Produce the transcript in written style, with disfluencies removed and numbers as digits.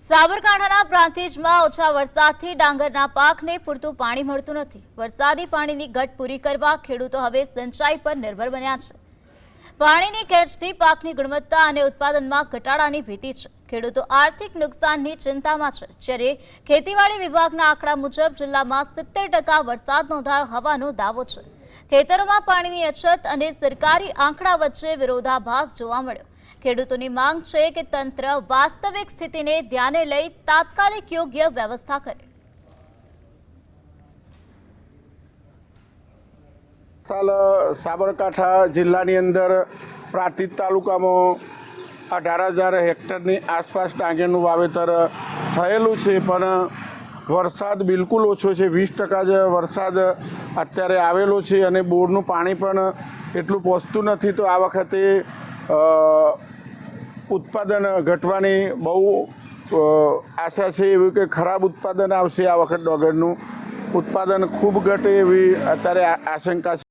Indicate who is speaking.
Speaker 1: સાબરકાંઠાના પ્રાંતિજમાં ઓછા વરસાદથી ડાંગરના પાકને પૂરતું પાણી મળતું નથી। વરસાદી પાણીની ઘટ પૂરી કરવા ખેડૂતો હવે સિંચાઈ પર નિર્ભર બન્યા છે। પાણીની ખેંચથી પાકની ગુણવત્તા અને ઉત્પાદનમાં ઘટાડાની ભીતિ છે। ખેડૂતો આર્થિક નુકસાનની ચિંતામાં છે, જ્યારે ખેતીવાડી વિભાગના આંકડા મુજબ જિલ્લામાં 70% વરસાદ નોંધાયો હોવાનો દાવો છે। ખેતરોમાં પાણીની અછત અને સરકારી આંકડા વચ્ચે વિરોધાભાસ જોવા મળ્યો। ખેડૂતોની માંગ છે કે તંત્ર વાસ્તવિક સ્થિતિને ધ્યાને લઈ તાત્કાલિક યોગ્ય વ્યવસ્થા કરે।
Speaker 2: साल साबरकांठा जिल्लाની અંદર પ્રાંતિજ તાલુકામાં 18,000 હેક્ટરની આસપાસ ડાંગરનું વાવેતર થયેલું છે, પણ વરસાદ બિલકુલ ઓછો છે। 20% જ વરસાદ અત્યારે આવેલો છે અને બોરનું પાણી પણ એટલું પહોંચતું નથી। તો આ વખતે ઉત્પાદન ઘટવાની બહુ આશા છે, એવું કે ખરાબ ઉત્પાદન આવશે। આ વખત ડાંગરનું ઉત્પાદન ખૂબ ઘટે એવી અત્યારે આશંકા છે।